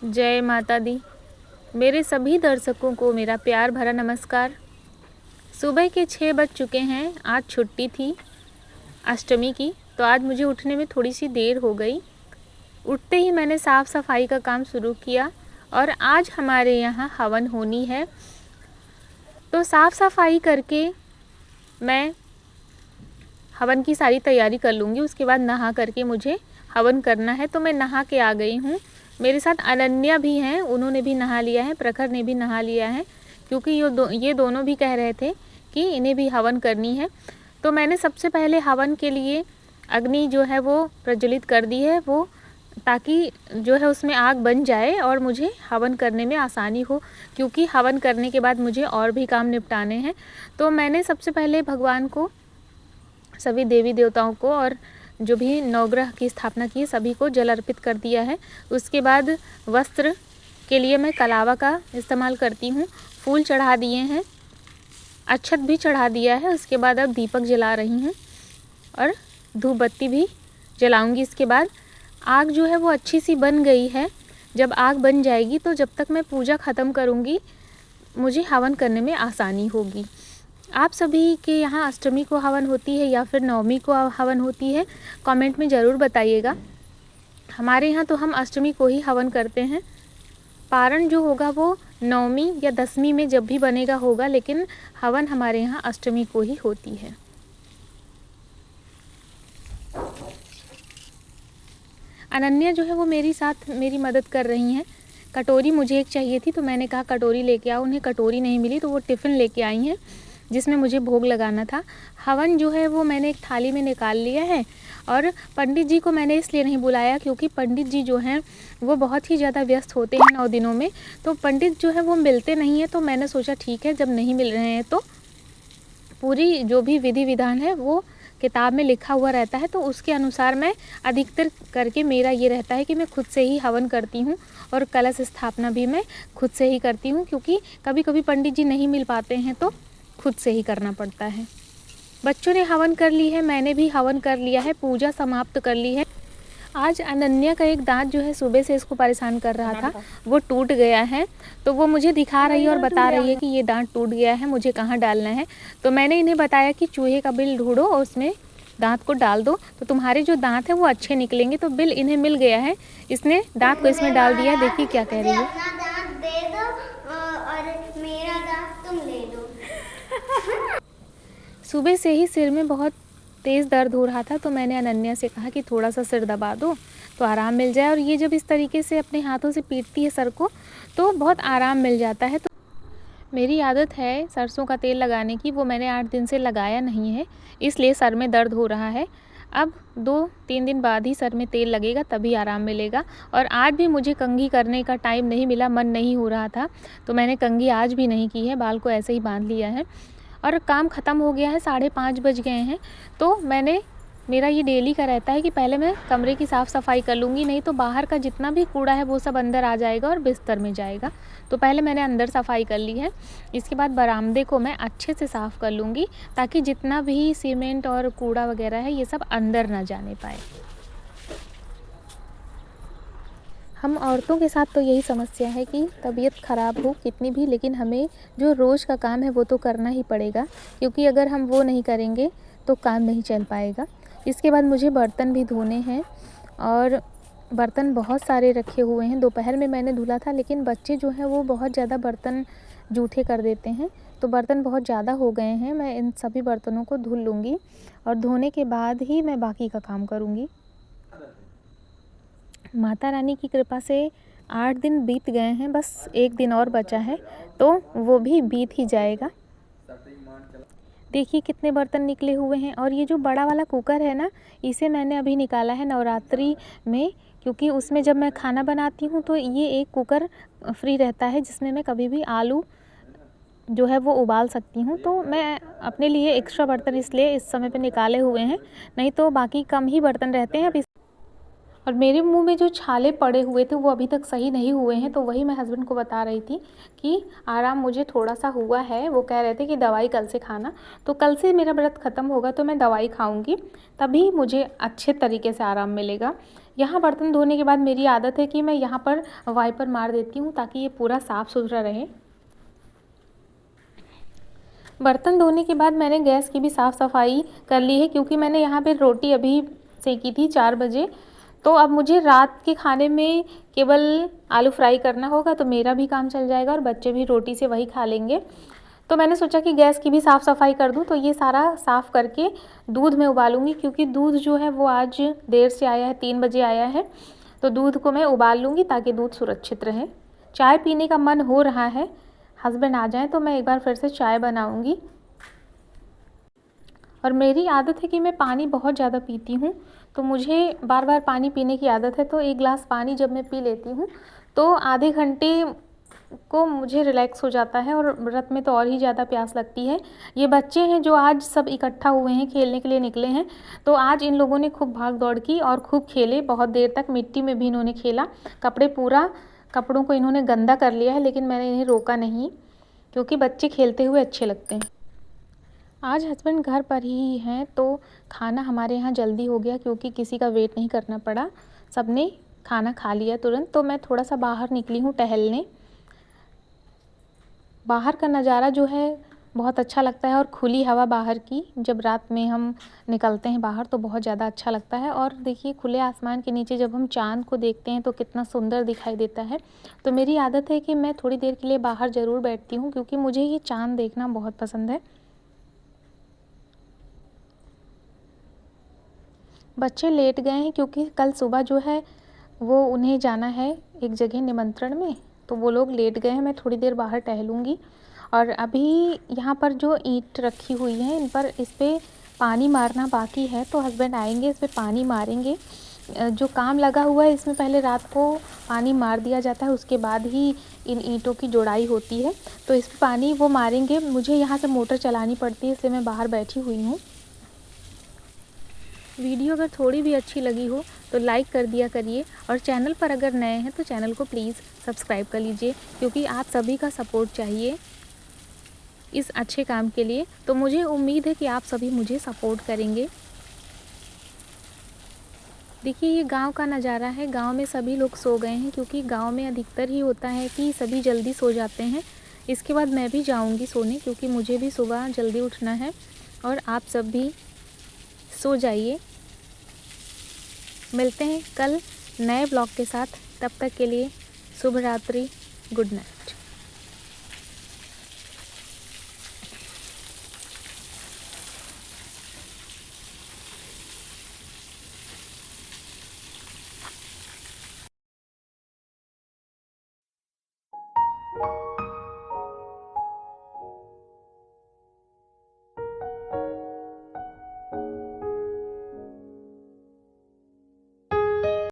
जय माता दी। मेरे सभी दर्शकों को मेरा प्यार भरा नमस्कार। सुबह के 6 बज चुके हैं। आज छुट्टी थी अष्टमी की, तो आज मुझे उठने में थोड़ी सी देर हो गई। उठते ही मैंने साफ़ सफाई का काम शुरू किया और आज हमारे यहाँ हवन होनी है, तो साफ़ सफाई करके मैं हवन की सारी तैयारी कर लूँगी। उसके बाद नहा करके मुझे हवन करना है, तो मैं नहा के आ गई हूँ। मेरे साथ अनन्या भी हैं, उन्होंने भी नहा लिया है, प्रखर ने भी नहा लिया है, क्योंकि ये दोनों भी कह रहे थे कि इन्हें भी हवन करनी है। तो मैंने सबसे पहले हवन के लिए अग्नि जो है वो प्रज्वलित कर दी है, वो ताकि जो है उसमें आग बन जाए और मुझे हवन करने में आसानी हो, क्योंकि हवन करने के बाद मुझे और भी काम निपटाने हैं। तो मैंने सबसे पहले भगवान को, सभी देवी देवताओं को और जो भी नवग्रह की स्थापना की सभी को जल अर्पित कर दिया है। उसके बाद वस्त्र के लिए मैं कलावा का इस्तेमाल करती हूँ। फूल चढ़ा दिए हैं, अक्षत भी चढ़ा दिया है। उसके बाद अब दीपक जला रही हूँ और धूप बत्ती भी जलाऊंगी। इसके बाद आग जो है वो अच्छी सी बन गई है। जब आग बन जाएगी तो जब तक मैं पूजा ख़त्म करूँगी मुझे हवन करने में आसानी होगी। आप सभी के यहाँ अष्टमी को हवन होती है या फिर नवमी को हवन होती है, कमेंट में ज़रूर बताइएगा। हमारे यहाँ तो हम अष्टमी को ही हवन करते हैं। पारण जो होगा वो नवमी या दसवीं में जब भी बनेगा होगा, लेकिन हवन हमारे यहाँ अष्टमी को ही होती है। अनन्या जो है वो मेरी साथ मेरी मदद कर रही हैं। कटोरी मुझे एक चाहिए थी, तो मैंने कहा कटोरी लेके आओ। उन्हें कटोरी नहीं मिली तो वो टिफ़िन लेके आई हैं जिसमें मुझे भोग लगाना था। हवन जो है वो मैंने एक थाली में निकाल लिया है और पंडित जी को मैंने इसलिए नहीं बुलाया क्योंकि पंडित जी जो हैं वो बहुत ही ज़्यादा व्यस्त होते हैं 9 दिनों में, तो पंडित जो है वो मिलते नहीं हैं। तो मैंने सोचा ठीक है, जब नहीं मिल रहे हैं तो पूरी जो भी विधि विधान है वो किताब में लिखा हुआ रहता है, तो उसके अनुसार मैं अधिकतर करके मेरा ये रहता है कि मैं खुद से ही हवन करती हूँ और कलश स्थापना भी मैं खुद से ही करती हूँ, क्योंकि कभी कभी पंडित जी नहीं मिल पाते हैं तो खुद से ही करना पड़ता है। बच्चों ने हवन कर ली है, मैंने भी हवन कर लिया है, पूजा समाप्त कर ली है। आज अनन्या का एक दांत जो है सुबह से इसको परेशान कर रहा था, वो टूट गया है। तो वो मुझे दिखा रही है और बता रही है कि ये दांत टूट गया है, मुझे कहाँ डालना है। तो मैंने इन्हें बताया कि चूहे का बिल ढूंढो और उसमें दांत को डाल दो, तो तुम्हारे जो दांत है वो अच्छे निकलेंगे। तो बिल इन्हें मिल गया है, इसने दांत को इसमें डाल दिया। देखिए क्या कह रही है। अपना दांत दे दो और मेरा दांत तुम ले लो। सुबह से ही सिर में बहुत तेज़ दर्द हो रहा था, तो मैंने अनन्या से कहा कि थोड़ा सा सिर दबा दो तो आराम मिल जाए। और ये जब इस तरीके से अपने हाथों से पीटती है सर को तो बहुत आराम मिल जाता है। तो मेरी आदत है सरसों का तेल लगाने की, वो मैंने 8 दिन से लगाया नहीं है, इसलिए सर में दर्द हो रहा है। अब 2-3 दिन बाद ही सर में तेल लगेगा, तभी आराम मिलेगा। और आज भी मुझे कंघी करने का टाइम नहीं मिला, मन नहीं हो रहा था, तो मैंने कंघी आज भी नहीं की है, बाल को ऐसे ही बांध लिया है। और काम ख़त्म हो गया है, 5:30 बज गए हैं। तो मेरा ये डेली का रहता है कि पहले मैं कमरे की साफ़ सफाई कर लूँगी, नहीं तो बाहर का जितना भी कूड़ा है वो सब अंदर आ जाएगा और बिस्तर में जाएगा। तो पहले मैंने अंदर सफाई कर ली है। इसके बाद बरामदे को मैं अच्छे से साफ़ कर लूँगी, ताकि जितना भी सीमेंट और कूड़ा वगैरह है ये सब अंदर ना जाने पाए। हम औरतों के साथ तो यही समस्या है कि तबीयत ख़राब हो कितनी भी, लेकिन हमें जो रोज़ का काम है वो तो करना ही पड़ेगा, क्योंकि अगर हम वो नहीं करेंगे तो काम नहीं चल पाएगा। इसके बाद मुझे बर्तन भी धोने हैं और बर्तन बहुत सारे रखे हुए हैं। दोपहर में मैंने धुला था, लेकिन बच्चे जो हैं वो बहुत ज़्यादा बर्तन जूठे कर देते हैं, तो बर्तन बहुत ज़्यादा हो गए हैं। मैं इन सभी बर्तनों को धुल लूँगी और धोने के बाद ही मैं बाकी का काम करूँगी। माता रानी की कृपा से 8 दिन बीत गए हैं, बस 1 दिन और बचा है तो वो भी बीत ही जाएगा। देखिए कितने बर्तन निकले हुए हैं। और ये जो बड़ा वाला कुकर है ना, इसे मैंने अभी निकाला है नवरात्रि में, क्योंकि उसमें जब मैं खाना बनाती हूँ तो ये एक कुकर फ्री रहता है जिसमें मैं कभी भी आलू जो है वो उबाल सकती हूँ। तो मैं अपने लिए एक्स्ट्रा बर्तन इसलिए इस समय पे निकाले हुए हैं, नहीं तो बाकी कम ही बर्तन रहते हैं। अब और मेरे मुंह में जो छाले पड़े हुए थे वो अभी तक सही नहीं हुए हैं, तो वही मैं हस्बैंड को बता रही थी कि आराम मुझे थोड़ा सा हुआ है। वो कह रहे थे कि दवाई कल से खाना, तो कल से मेरा व्रत ख़त्म होगा तो मैं दवाई खाऊंगी, तभी मुझे अच्छे तरीके से आराम मिलेगा। यहाँ बर्तन धोने के बाद मेरी आदत है कि मैं यहाँ पर वाइपर मार देती हूँ ताकि ये पूरा साफ़ सुथरा रहे। बर्तन धोने के बाद मैंने गैस की भी साफ़ सफाई कर ली है, क्योंकि मैंने यहाँ पे रोटी अभी सेकी थी 4 बजे। तो अब मुझे रात के खाने में केवल आलू फ्राई करना होगा, तो मेरा भी काम चल जाएगा और बच्चे भी रोटी से वही खा लेंगे। तो मैंने सोचा कि गैस की भी साफ़ सफाई कर दूँ, तो ये सारा साफ़ करके दूध में उबालूँगी, क्योंकि दूध जो है वो आज देर से आया है, 3 बजे आया है। तो दूध को मैं उबाल लूँगी ताकि दूध सुरक्षित रहे। चाय पीने का मन हो रहा है, हस्बैंड आ जाएँ तो मैं एक बार फिर से चाय बनाऊँगी। और मेरी आदत है कि मैं पानी बहुत ज़्यादा पीती हूँ, तो मुझे बार बार पानी पीने की आदत है। तो 1 गिलास पानी जब मैं पी लेती हूँ तो आधे घंटे को मुझे रिलैक्स हो जाता है, और व्रत में तो और ही ज़्यादा प्यास लगती है। ये बच्चे हैं जो आज सब इकट्ठा हुए हैं, खेलने के लिए निकले हैं। तो आज इन लोगों ने खूब भाग दौड़ की और खूब खेले, बहुत देर तक मिट्टी में भी इन्होंने खेला। कपड़ों को इन्होंने गंदा कर लिया है, लेकिन मैंने इन्हें रोका नहीं, क्योंकि बच्चे खेलते हुए अच्छे लगते हैं। आज हस्बैंड घर पर ही हैं, तो खाना हमारे यहाँ जल्दी हो गया, क्योंकि किसी का वेट नहीं करना पड़ा, सबने खाना खा लिया तुरंत। तो मैं थोड़ा सा बाहर निकली हूँ टहलने। बाहर का नज़ारा जो है बहुत अच्छा लगता है, और खुली हवा बाहर की जब रात में हम निकलते हैं बाहर तो बहुत ज़्यादा अच्छा लगता है। और देखिए, खुले आसमान के नीचे जब हम चाँद को देखते हैं तो कितना सुंदर दिखाई देता है। तो मेरी आदत है कि मैं थोड़ी देर के लिए बाहर ज़रूर बैठती हूँ, क्योंकि मुझे ये चाँद देखना बहुत पसंद है। बच्चे लेट गए हैं, क्योंकि कल सुबह जो है वो उन्हें जाना है एक जगह निमंत्रण में, तो वो लोग लेट गए हैं। मैं थोड़ी देर बाहर टहलूँगी। और अभी यहाँ पर जो ईंट रखी हुई है, इस पे पानी मारना बाकी है, तो हस्बैंड आएंगे, इस पे पानी मारेंगे। जो काम लगा हुआ है इसमें पहले रात को पानी मार दिया जाता है, उसके बाद ही इन ईंटों की जोड़ाई होती है। तो इस पे पानी वो मारेंगे। मुझे यहाँ से मोटर चलानी पड़ती है, इसलिए मैं बाहर बैठी हुई हूँ। वीडियो अगर थोड़ी भी अच्छी लगी हो तो लाइक कर दिया करिए, और चैनल पर अगर नए हैं तो चैनल को प्लीज़ सब्सक्राइब कर लीजिए, क्योंकि आप सभी का सपोर्ट चाहिए इस अच्छे काम के लिए। तो मुझे उम्मीद है कि आप सभी मुझे सपोर्ट करेंगे। देखिए, ये गांव का नज़ारा है। गांव में सभी लोग सो गए हैं, क्योंकि गांव में अधिकतर ही होता है कि सभी जल्दी सो जाते हैं। इसके बाद मैं भी जाऊंगी सोने, क्योंकि मुझे भी सुबह जल्दी उठना है, और आप सब भी सो जाइए। मिलते हैं कल नए ब्लॉग के साथ। तब तक के लिए शुभ रात्रि, गुड नाइट।